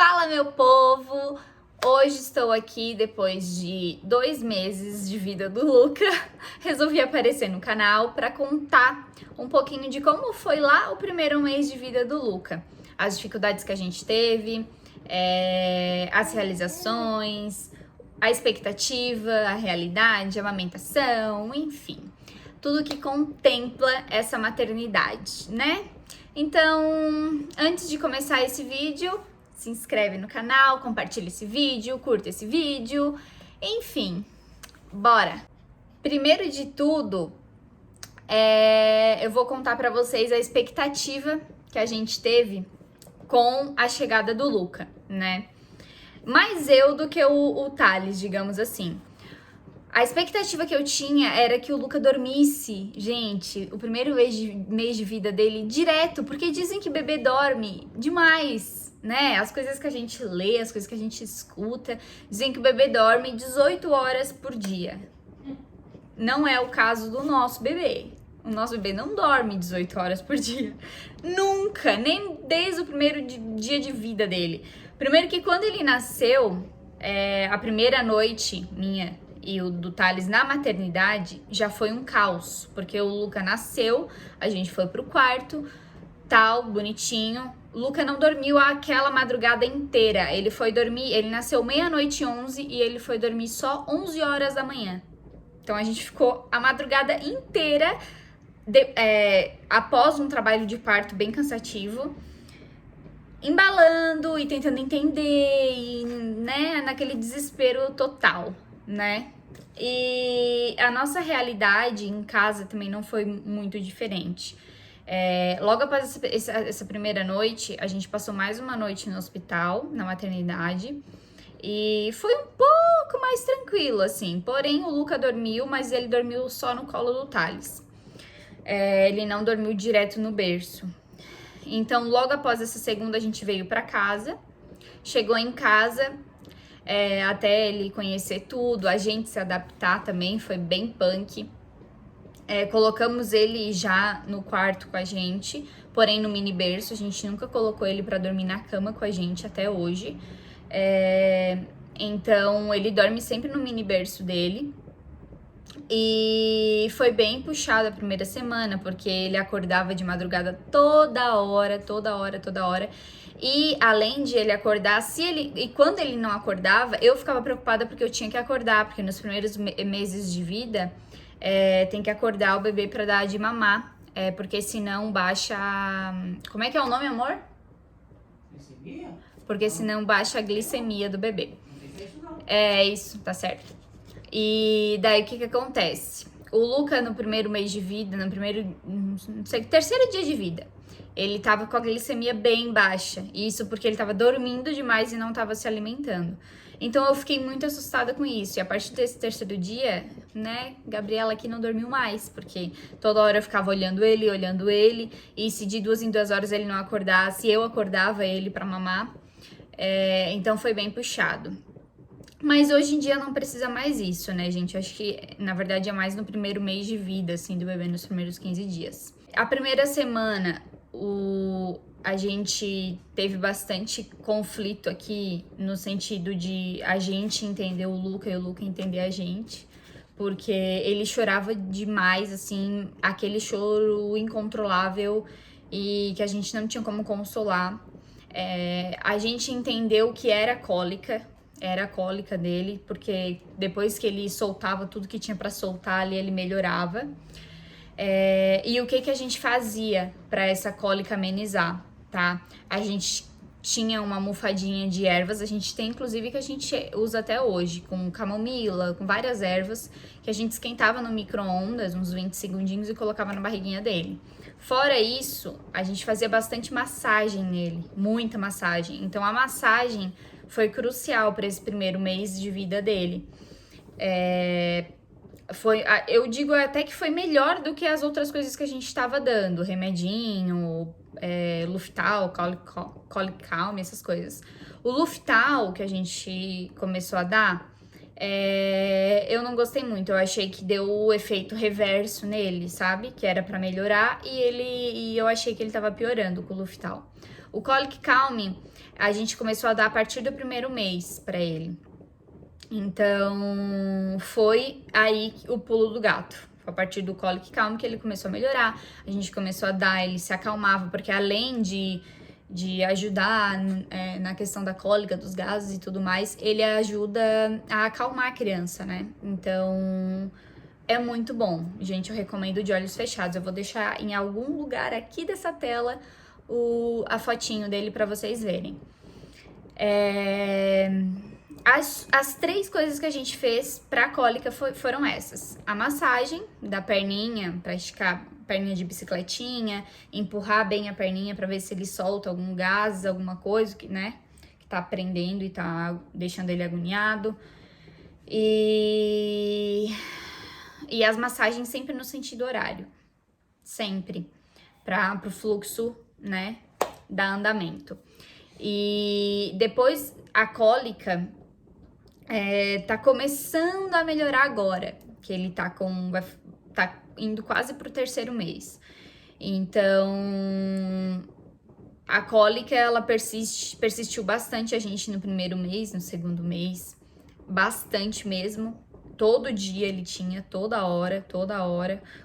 Fala, meu povo! Hoje estou aqui depois de 2 meses de vida do Luca. Resolvi aparecer no canal para contar um pouquinho de como foi lá o primeiro mês de vida do Luca. As dificuldades que a gente teve, as realizações, a expectativa, a realidade, a amamentação, enfim. Tudo que contempla essa maternidade, né? Então, antes de começar esse vídeo, se inscreve no canal, compartilha esse vídeo, curta esse vídeo, enfim, bora! Primeiro de tudo, eu vou contar pra vocês a expectativa que a gente teve com a chegada do Luca, né? Mais eu do que o Thales, digamos assim. A expectativa que eu tinha era que o Luca dormisse, gente, o primeiro mês de vida dele direto, porque dizem que bebê dorme demais, né? As coisas que a gente lê, as coisas que a gente escuta, dizem que o bebê dorme 18 horas por dia. Não é o caso do nosso bebê. O nosso bebê não dorme 18 horas por dia. Nunca, nem desde o primeiro dia de vida dele. Primeiro que quando ele nasceu, a primeira noite minha e o do Thales na maternidade já foi um caos, porque o Luca nasceu, a gente foi pro quarto, tal, bonitinho. O Luca não dormiu aquela madrugada inteira, ele foi dormir, ele nasceu 00:11 e ele foi dormir só 11 horas da manhã. Então a gente ficou a madrugada inteira, após um trabalho de parto bem cansativo, embalando e tentando entender, e, né, naquele desespero total, né? E a nossa realidade em casa também não foi muito diferente. Logo após essa primeira noite, a gente passou mais uma noite no hospital, na maternidade, e foi um pouco mais tranquilo, assim. Porém, o Luca dormiu, mas ele dormiu só no colo do Thales. Ele não dormiu direto no berço. Então, logo após essa segunda, a gente veio pra casa. Chegou em casa, até ele conhecer tudo, a gente se adaptar também, foi bem punk. Colocamos ele já no quarto com a gente, porém no mini berço, a gente nunca colocou ele pra dormir na cama com a gente até hoje. Então, ele dorme sempre no mini berço dele. E foi bem puxado a primeira semana, porque ele acordava de madrugada toda hora. E além de ele acordar, e quando ele não acordava, eu ficava preocupada porque eu tinha que acordar, porque nos primeiros meses de vida tem que acordar o bebê para dar de mamar, porque senão baixa. Como é que é o nome, amor? Glicemia? Porque senão baixa a glicemia do bebê. Não sei se não. Isso, tá certo. E daí o que acontece? O Luca no primeiro mês de vida, terceiro dia de vida, ele tava com a glicemia bem baixa. Isso porque ele tava dormindo demais e não tava se alimentando. Então eu fiquei muito assustada com isso. E a partir desse terceiro dia, né, Gabriela aqui não dormiu mais, porque toda hora eu ficava olhando ele, e se de 2 em 2 horas ele não acordasse, eu acordava ele pra mamar. Então foi bem puxado. Mas hoje em dia não precisa mais isso, né, gente? Eu acho que, na verdade, é mais no primeiro mês de vida, assim, do bebê, nos primeiros 15 dias. A primeira semana, a gente teve bastante conflito aqui, no sentido de a gente entender o Luca e o Luca entender a gente. Porque ele chorava demais, assim, aquele choro incontrolável e que a gente não tinha como consolar. A gente entendeu que era cólica dele, porque depois que ele soltava tudo que tinha pra soltar ali, ele melhorava. E o que a gente fazia pra essa cólica amenizar, tá? A gente tinha uma almofadinha de ervas, a gente tem inclusive que a gente usa até hoje, com camomila, com várias ervas, que a gente esquentava no micro-ondas, uns 20 segundinhos, e colocava na barriguinha dele. Fora isso, a gente fazia bastante massagem nele, muita massagem. Então a massagem foi crucial para esse primeiro mês de vida dele. Eu digo até que foi melhor do que as outras coisas que a gente estava dando, remedinho, Luftal, Colicalm, essas coisas. O Luftal que a gente começou a dar, eu não gostei muito. Eu achei que deu o efeito reverso nele, sabe? Que era para melhorar, e eu achei que ele tava piorando com o Luftal. O Colic Calm, a gente começou a dar a partir do primeiro mês pra ele. Então, foi aí o pulo do gato. Foi a partir do Colic Calm que ele começou a melhorar. A gente começou a dar, ele se acalmava, porque além de ajudar na questão da cólica, dos gases e tudo mais, ele ajuda a acalmar a criança, né? Então, é muito bom. Gente, eu recomendo de olhos fechados. Eu vou deixar em algum lugar aqui dessa tela a fotinho dele pra vocês verem. As 3 coisas que a gente fez pra cólica foram essas. A massagem da perninha, pra esticar a perninha de bicicletinha, empurrar bem a perninha pra ver se ele solta algum gás, alguma coisa que, né, que tá prendendo e tá deixando ele agoniado. E as massagens sempre no sentido horário. Sempre. Pro fluxo, né, dar andamento. E depois a cólica tá começando a melhorar agora, que ele tá indo quase pro 3º mês. Então, a cólica, ela persistiu bastante a gente no primeiro mês, no segundo mês, bastante mesmo. Todo dia ele tinha, toda hora.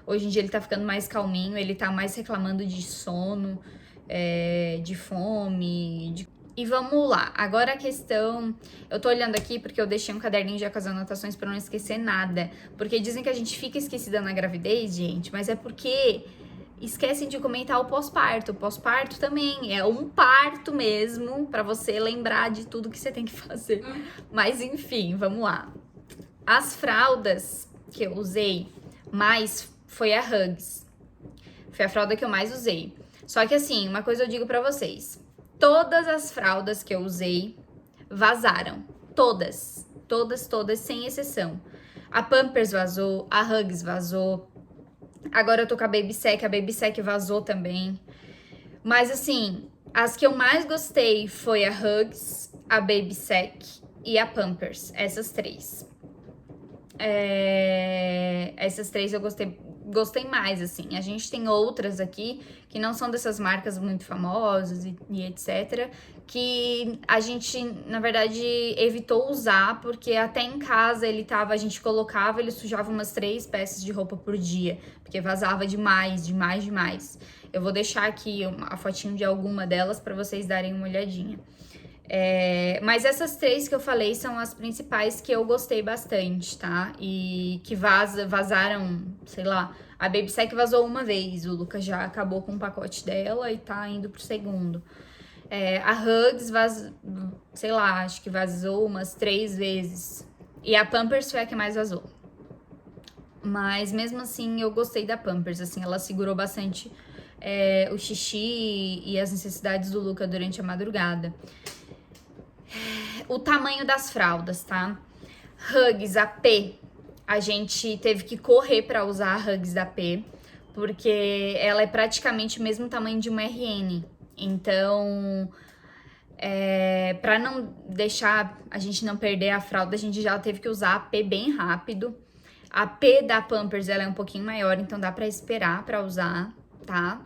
Hoje em dia ele tá ficando mais calminho, ele tá mais reclamando de sono, de fome, E vamos lá, agora a questão... Eu tô olhando aqui porque eu deixei um caderninho já com as anotações pra não esquecer nada. Porque dizem que a gente fica esquecida na gravidez, gente, mas é porque esquecem de comentar o pós-parto. O pós-parto também é um parto mesmo, pra você lembrar de tudo que você tem que fazer. Mas enfim, vamos lá. As fraldas que eu usei mais foi a Huggies. Foi a fralda que eu mais usei. Só que assim, uma coisa eu digo pra vocês. Todas as fraldas que eu usei vazaram. Todas, sem exceção. A Pampers vazou, a Huggies vazou. Agora eu tô com a Baby Sec vazou também. Mas assim, as que eu mais gostei foi a Huggies, a Baby Sec e a Pampers. Essas 3. Essas 3 eu gostei mais, assim. A gente tem outras aqui que não são dessas marcas muito famosas e etc. Que a gente, na verdade, evitou usar, porque até em casa a gente colocava, ele sujava umas 3 peças de roupa por dia, porque vazava demais. Eu vou deixar aqui a fotinho de alguma delas para vocês darem uma olhadinha. Mas essas 3 que eu falei são as principais que eu gostei bastante, tá? E que vazaram, sei lá, a Baby Sec vazou uma vez, o Lucas já acabou com o pacote dela e tá indo pro 2º. A Huggies sei lá, acho que vazou umas 3 vezes. E a Pampers foi a que mais vazou. Mas mesmo assim, eu gostei da Pampers, assim, ela segurou bastante o xixi e as necessidades do Lucas durante a madrugada. O tamanho das fraldas, tá? Huggies AP, a gente teve que correr pra usar a Huggies AP, porque ela é praticamente o mesmo tamanho de uma RN. Então, pra não deixar a gente não perder a fralda, a gente já teve que usar a AP bem rápido. A P da Pampers, ela é um pouquinho maior, então dá pra esperar pra usar, tá?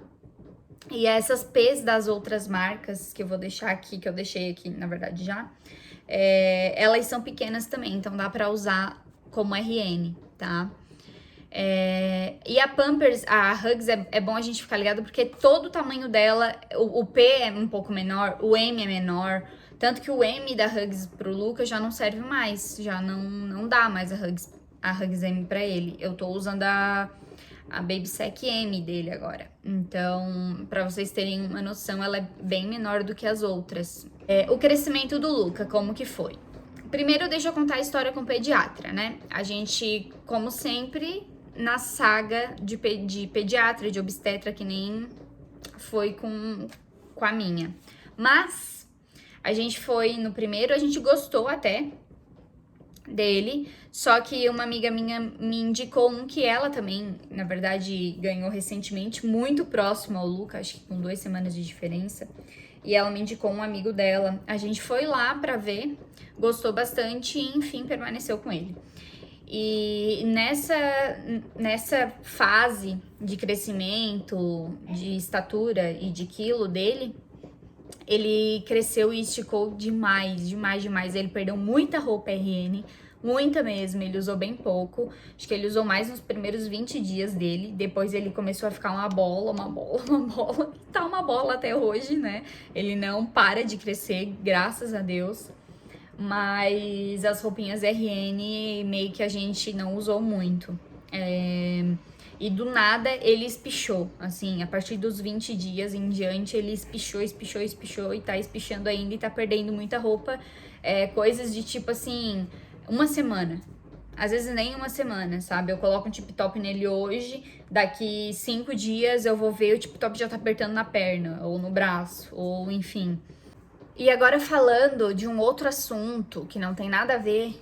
E essas P's das outras marcas que eu vou deixar aqui, que eu deixei aqui, na verdade, já, elas são pequenas também, então dá pra usar como RN, tá? E a Pampers, a Huggies, é bom a gente ficar ligado, porque todo o tamanho dela, o P é um pouco menor, o M é menor, tanto que o M da Huggies pro Lucas já não serve mais, já não dá mais a Huggies M pra ele. Eu tô usando a Baby Sec M dele agora. Então, pra vocês terem uma noção, ela é bem menor do que as outras. O crescimento do Luca, como que foi? Primeiro, deixa eu contar a história com o pediatra, né? A gente, como sempre, na saga de pediatra, de obstetra, que nem foi com a minha. Mas, a gente foi no primeiro, a gente gostou até dele, só que uma amiga minha me indicou um que ela também, na verdade, ganhou recentemente, muito próximo ao Luca, acho que com 2 semanas de diferença, e ela me indicou um amigo dela. A gente foi lá pra ver, gostou bastante e, enfim, permaneceu com ele. E nessa fase de crescimento, de estatura e de quilo dele, ele cresceu e esticou demais, demais, demais. Ele perdeu muita roupa RN, muita mesmo, ele usou bem pouco. Acho que ele usou mais nos primeiros 20 dias dele. Depois ele começou a ficar uma bola, uma bola, uma bola. E tá uma bola até hoje, né? Ele não para de crescer, graças a Deus. Mas as roupinhas RN meio que a gente não usou muito. E do nada ele espichou, assim, a partir dos 20 dias em diante ele espichou e tá espichando ainda e tá perdendo muita roupa. Coisas de tipo assim, uma semana. Às vezes nem uma semana, sabe? Eu coloco um tip top nele hoje, daqui 5 dias eu vou ver o tip top já tá apertando na perna, ou no braço, ou enfim. E agora falando de um outro assunto que não tem nada a ver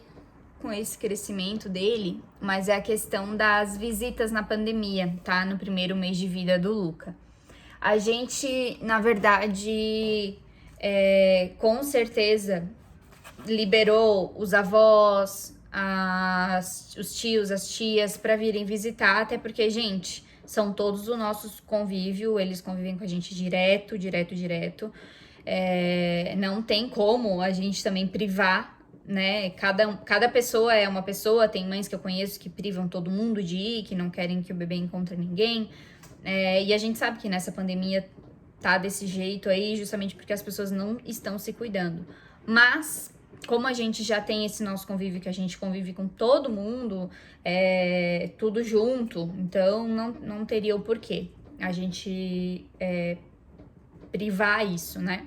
com esse crescimento dele, mas é a questão das visitas na pandemia, tá? No primeiro mês de vida do Luca. A gente, na verdade, com certeza liberou os avós, os tios, as tias para virem visitar, até porque, gente, são todos o nosso convívio, eles convivem com a gente direto. Não tem como a gente também privar, né? Cada pessoa é uma pessoa. Tem mães que eu conheço que privam todo mundo de ir, que não querem que o bebê encontre ninguém. E a gente sabe que nessa pandemia tá desse jeito aí, justamente porque as pessoas não estão se cuidando. Mas, como a gente já tem esse nosso convívio, que a gente convive com todo mundo, tudo junto, então não teria o porquê a gente privar isso, né?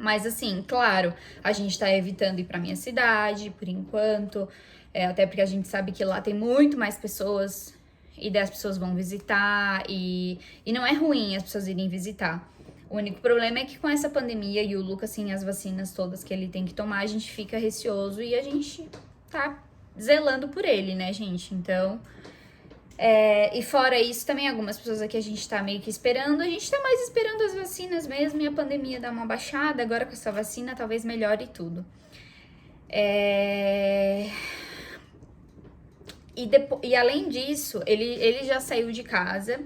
Mas assim, claro, a gente tá evitando ir pra minha cidade, por enquanto, até porque a gente sabe que lá tem muito mais pessoas e daí as pessoas vão visitar e não é ruim as pessoas irem visitar. O único problema é que com essa pandemia e o Lucas, assim, as vacinas todas que ele tem que tomar, a gente fica receoso e a gente tá zelando por ele, né, gente? Então, e fora isso, também algumas pessoas aqui a gente tá meio que esperando. A gente tá mais esperando as vacinas mesmo e a pandemia dar uma baixada. Agora com essa vacina talvez melhore tudo. E além disso, ele já saiu de casa.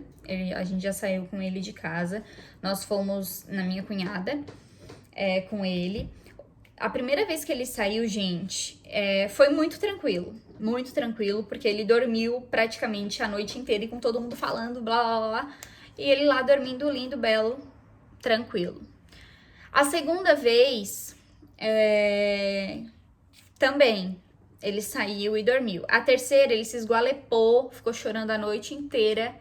A gente já saiu com ele de casa. Nós fomos na minha cunhada com ele. A primeira vez que ele saiu, gente, foi muito tranquilo, porque ele dormiu praticamente a noite inteira e com todo mundo falando, blá, blá, blá, e ele lá dormindo lindo, belo, tranquilo. A segunda vez, também, ele saiu e dormiu. A terceira, ele se esgualepou, ficou chorando a noite inteira,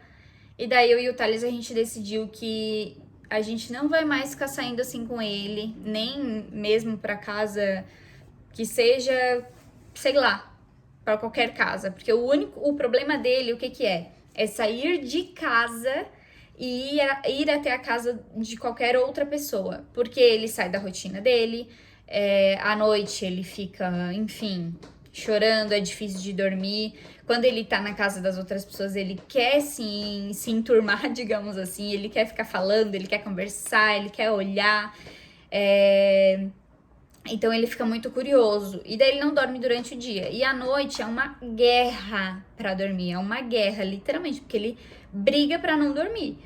e daí eu e o Thales, a gente decidiu que a gente não vai mais ficar saindo assim com ele, nem mesmo pra casa que seja, sei lá, pra qualquer casa. Porque o problema dele, o que é? É sair de casa e ir até a casa de qualquer outra pessoa. Porque ele sai da rotina dele, à noite ele fica, enfim, chorando, é difícil de dormir. Quando ele tá na casa das outras pessoas, ele quer sim se enturmar, digamos assim. Ele quer ficar falando, ele quer conversar, ele quer olhar. Então ele fica muito curioso. E daí ele não dorme durante o dia. E à noite é uma guerra pra dormir. É uma guerra, literalmente. Porque ele briga pra não dormir.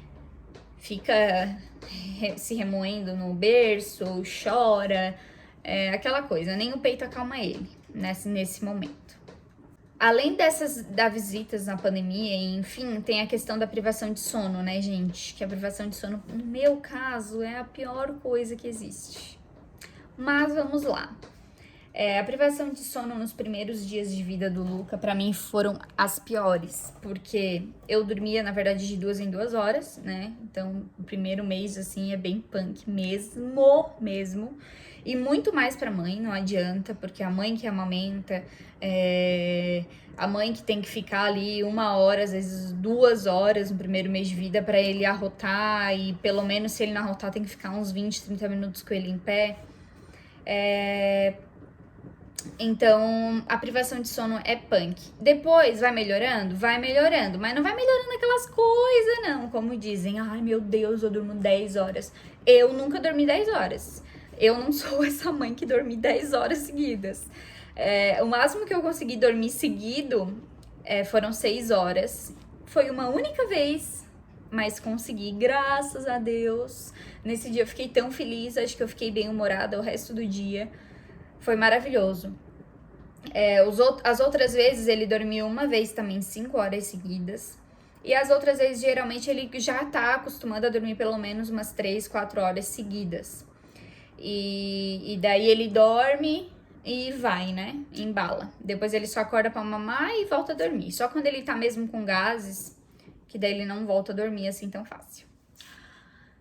Fica se remoendo no berço, chora. Aquela coisa. Nem o peito acalma ele nesse momento. Além das visitas na pandemia, enfim, tem a questão da privação de sono, né, gente? Que a privação de sono, no meu caso, é a pior coisa que existe. Mas vamos lá. A privação de sono nos primeiros dias de vida do Luca, pra mim, foram as piores. Porque eu dormia, na verdade, de 2 em 2 horas, né? Então, o primeiro mês, assim, é bem punk mesmo. E muito mais pra mãe, não adianta, porque a mãe que amamenta, a mãe que tem que ficar ali 1 hora, às vezes 2 horas no primeiro mês de vida pra ele arrotar. E pelo menos, se ele não arrotar, tem que ficar uns 20, 30 minutos com ele em pé. Então, a privação de sono é punk. Depois, vai melhorando, mas não vai melhorando aquelas coisas, não. Como dizem, ai meu Deus, eu durmo 10 horas. Eu nunca dormi 10 horas. Eu não sou essa mãe que dormi 10 horas seguidas. O máximo que eu consegui dormir seguido foram 6 horas. Foi uma única vez mas consegui, graças a Deus. Nesse dia eu fiquei tão feliz, acho que eu fiquei bem humorada o resto do dia. Foi maravilhoso. As outras vezes ele dormiu uma vez também 5 horas seguidas. E as outras vezes, geralmente, ele já tá acostumado a dormir pelo menos umas 3, 4 horas seguidas. E daí ele dorme e vai, né? Embala. Depois ele só acorda pra mamar e volta a dormir. Só quando ele tá mesmo com gases, que daí ele não volta a dormir assim tão fácil.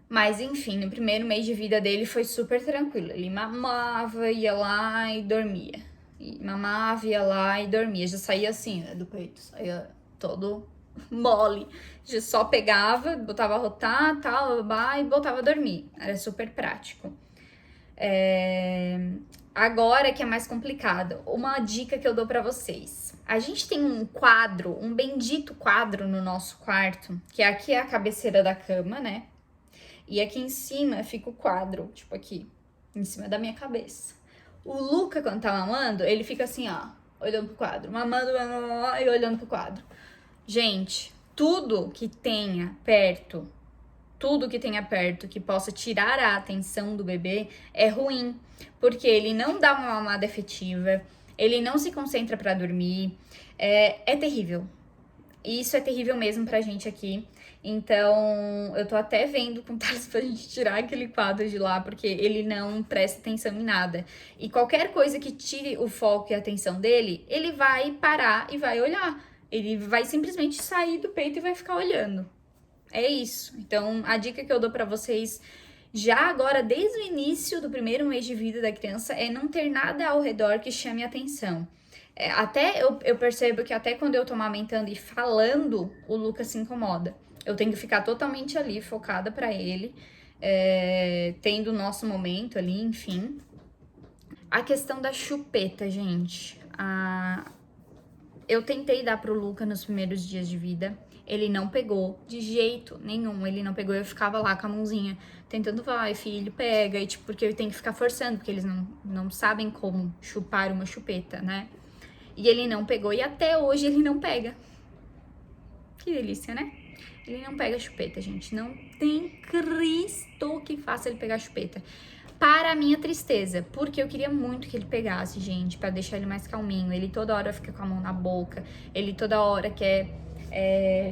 Mas enfim, no primeiro mês de vida dele foi super tranquilo. Ele mamava, ia lá e dormia. E mamava, ia lá e dormia. Já saía assim, né, do peito. Saía todo mole. Já só pegava, botava a rotar, tal, e botava a dormir. Era super prático. Agora que é mais complicado, uma dica que eu dou pra vocês. A gente tem um quadro, um bendito quadro no nosso quarto, que aqui é a cabeceira da cama, né? E aqui em cima fica o quadro, tipo aqui, em cima da minha cabeça. O Luca, quando tá mamando, ele fica assim, ó, olhando pro quadro, mamando e olhando pro quadro. Gente, tudo que tenha perto que possa tirar a atenção do bebê é ruim, porque ele não dá uma mamada efetiva, ele não se concentra pra dormir, é terrível. E isso é terrível mesmo pra gente aqui. Então, eu tô até vendo com o Thales pra gente tirar aquele quadro de lá, porque ele não presta atenção em nada. E qualquer coisa que tire o foco e a atenção dele, ele vai parar e vai olhar. Ele vai simplesmente sair do peito e vai ficar olhando. É isso. Então, a dica que eu dou pra vocês já agora, desde o início do primeiro mês de vida da criança, é não ter nada ao redor que chame a atenção. Até eu percebo que até quando eu tô amamentando e falando, o Lucas se incomoda. Eu tenho que ficar totalmente ali, focada pra ele, tendo o nosso momento ali, enfim. A questão da chupeta, gente. Eu tentei dar pro Luca nos primeiros dias de vida. Ele não pegou de jeito nenhum. Ele não pegou. Eu ficava lá com a mãozinha tentando, vai, filho, pega. E tipo, porque eu tenho que ficar forçando, porque eles não sabem como chupar uma chupeta, né? E ele não pegou. E até hoje ele não pega. Que delícia, né? Ele não pega chupeta, gente. Não tem Cristo que faça ele pegar chupeta. Para a minha tristeza, porque eu queria muito que ele pegasse, gente, pra deixar ele mais calminho. Ele toda hora fica com a mão na boca, ele toda hora quer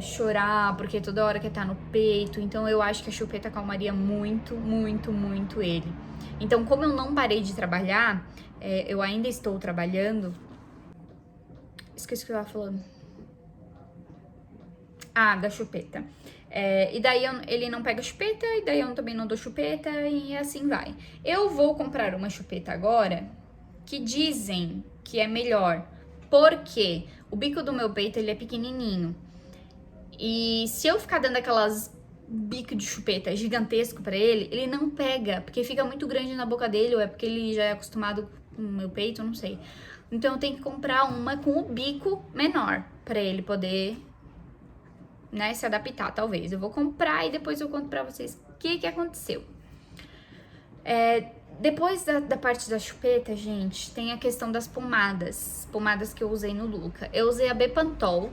chorar, porque toda hora quer estar no peito. Então eu acho que a chupeta acalmaria muito, muito, muito ele. Então, como eu não parei de trabalhar, eu ainda estou trabalhando. Esqueci o que eu tava falando. Da chupeta. E daí ele não pega chupeta, e daí eu também não dou chupeta, e assim vai. Eu vou comprar uma chupeta agora, que dizem que é melhor, porque o bico do meu peito, ele é pequenininho. E se eu ficar dando aquelas bico de chupeta gigantesco pra ele, ele não pega, porque fica muito grande na boca dele, ou é porque ele já é acostumado com o meu peito, eu não sei. Então eu tenho que comprar uma com o bico menor, pra ele poder, né, se adaptar, talvez. Eu vou comprar e depois eu conto pra vocês o que aconteceu. Depois da parte da chupeta, gente, tem a questão das pomadas. Pomadas que eu usei no Luca. Eu usei a Bepantol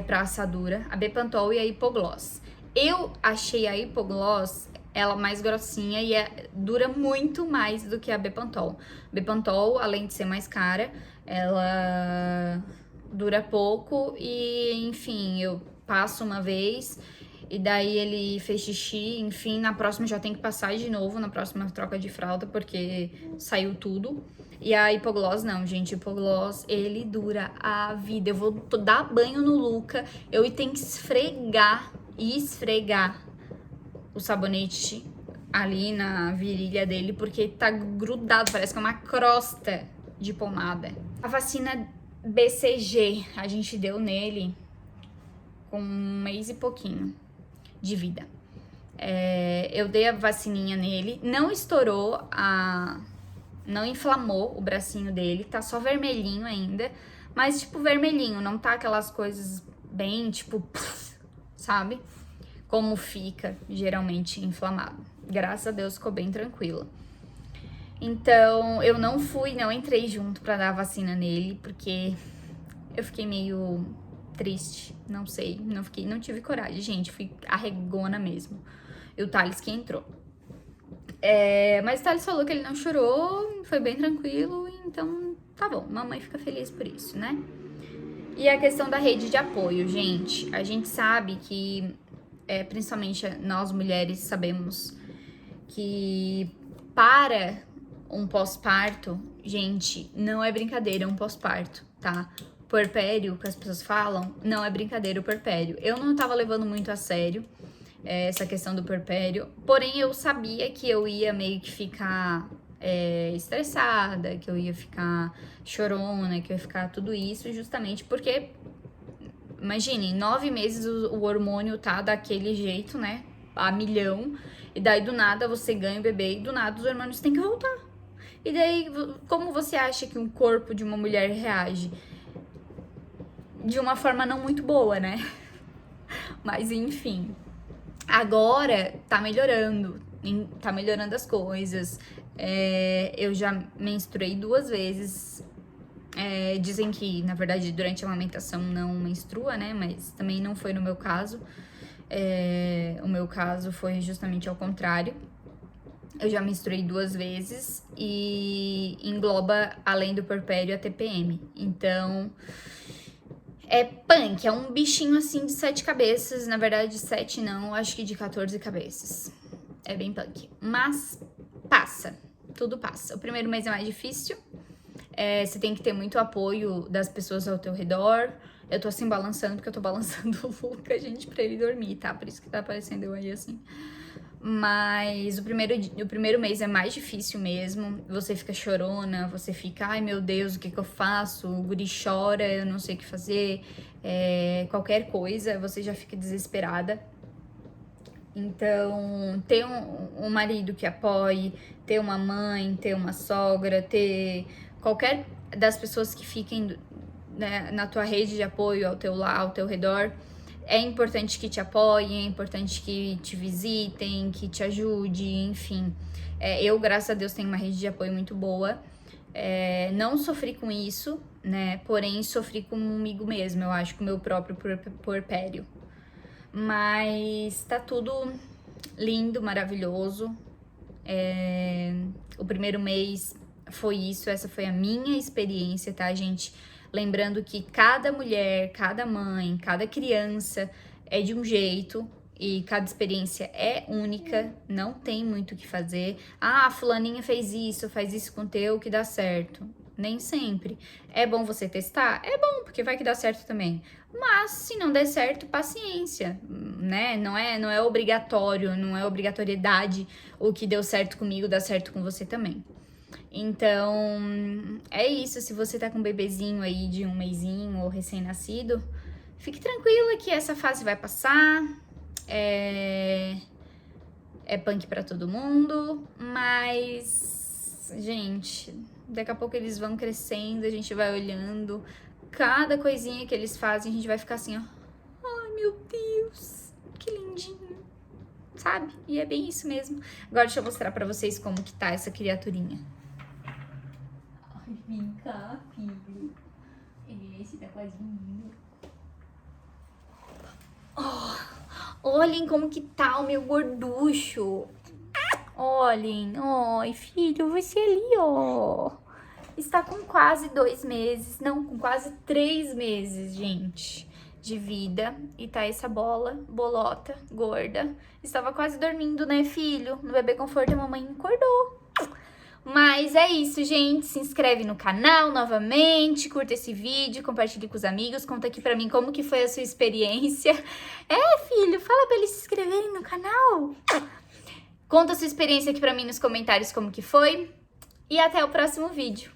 pra assadura, a Bepantol e a Hipogloss. Eu achei a Hipogloss, ela mais grossinha e dura muito mais do que a Bepantol. Bepantol, além de ser mais cara, ela dura pouco e, enfim, eu passo uma vez e daí ele fez xixi, enfim, na próxima já tem que passar de novo, na próxima troca de fralda, porque saiu tudo. E a Hipogloss não, gente, Hipogloss, ele dura a vida. Eu vou dar banho no Luca, eu tenho que esfregar o sabonete ali na virilha dele, porque tá grudado, parece que é uma crosta de pomada. A vacina BCG, a gente deu nele com 1 mês e pouquinho de vida. Eu dei a vacininha nele, não estourou, não inflamou o bracinho dele, tá só vermelhinho ainda, mas tipo vermelhinho, não tá aquelas coisas bem tipo, sabe? Como fica geralmente inflamado. Graças a Deus ficou bem tranquilo. Então, eu não entrei junto pra dar a vacina nele, porque eu fiquei meio triste, não sei, não tive coragem, gente, fui arregona mesmo. E o Thales que entrou. Mas o Thales falou que ele não chorou, foi bem tranquilo, então tá bom, mamãe fica feliz por isso, né? E a questão da rede de apoio, gente, a gente sabe que, principalmente nós mulheres sabemos que para um pós-parto, gente, não é brincadeira um pós-parto, tá? Puerpério, que as pessoas falam, não é brincadeira o puerpério. Eu não tava levando muito a sério essa questão do puerpério, porém eu sabia que eu ia meio que ficar estressada, que eu ia ficar chorona, que eu ia ficar tudo isso, justamente porque, imagine, 9 meses o hormônio tá daquele jeito, né, a milhão, e daí do nada você ganha o bebê e do nada os hormônios têm que voltar. E daí, como você acha que um corpo de uma mulher reage? De uma forma não muito boa, né? Mas enfim, agora tá melhorando as coisas. Eu já menstruei 2 vezes. Dizem que, na verdade, durante a amamentação não menstrua, né? Mas também não foi no meu caso. O meu caso foi justamente ao contrário. Eu já menstruei 2 vezes e engloba, além do puerpério, a TPM. Então, é punk, é um bichinho assim de 7 cabeças. Na verdade, 7 não, acho que de 14 cabeças. É bem punk. Mas passa, tudo passa. O primeiro mês é mais difícil. Você tem que ter muito apoio das pessoas ao teu redor. Eu tô assim balançando, porque eu tô balançando o Luca, gente, pra ele dormir, tá? Por isso que tá aparecendo eu aí assim. Mas o primeiro mês é mais difícil mesmo. Você fica chorona, você fica, ai meu Deus, o que eu faço? O guri chora, eu não sei o que fazer. Qualquer coisa, você já fica desesperada. Então, ter um marido que apoie, ter uma mãe, ter uma sogra, ter qualquer das pessoas que fiquem, né, na tua rede de apoio, ao teu redor. É importante que te apoiem, é importante que te visitem, que te ajude, enfim. Eu, graças a Deus, tenho uma rede de apoio muito boa. Não sofri com isso, né? Porém, sofri comigo mesma, eu acho, com o meu próprio puerpério. Mas tá tudo lindo, maravilhoso. O primeiro mês foi isso, essa foi a minha experiência, tá, gente? Lembrando que cada mulher, cada mãe, cada criança é de um jeito e cada experiência é única, não tem muito o que fazer. Ah, fulaninha fez isso, faz isso com o teu que dá certo. Nem sempre. É bom você testar? É bom, porque vai que dá certo também. Mas se não der certo, paciência, né? Não é obrigatório, não é obrigatoriedade o que deu certo comigo dar certo com você também. Então, é isso. Se você tá com um bebezinho aí de 1 mesinho ou recém-nascido, fique tranquila que essa fase vai passar. É punk pra todo mundo, mas, gente, daqui a pouco eles vão crescendo, a gente vai olhando. Cada coisinha que eles fazem, a gente vai ficar assim, ó. Ai, meu Deus, que lindinho, sabe? E é bem isso mesmo. Agora deixa eu mostrar pra vocês como que tá essa criaturinha. Ai, vem cá, filho. Esse tá quase lindo. Olhem como que tá o meu gorducho. Olhem. Ai, filho, você ali, ó. Está com quase 2 meses, não, com quase 3 meses, gente, de vida. E tá essa bolota, gorda. Estava quase dormindo, né, filho? No bebê conforto, a mamãe acordou. Mas é isso, gente. Se inscreve no canal novamente, curta esse vídeo, compartilhe com os amigos, conta aqui pra mim como que foi a sua experiência. Filho, fala pra eles se inscreverem no canal. Conta a sua experiência aqui pra mim nos comentários como que foi. E até o próximo vídeo.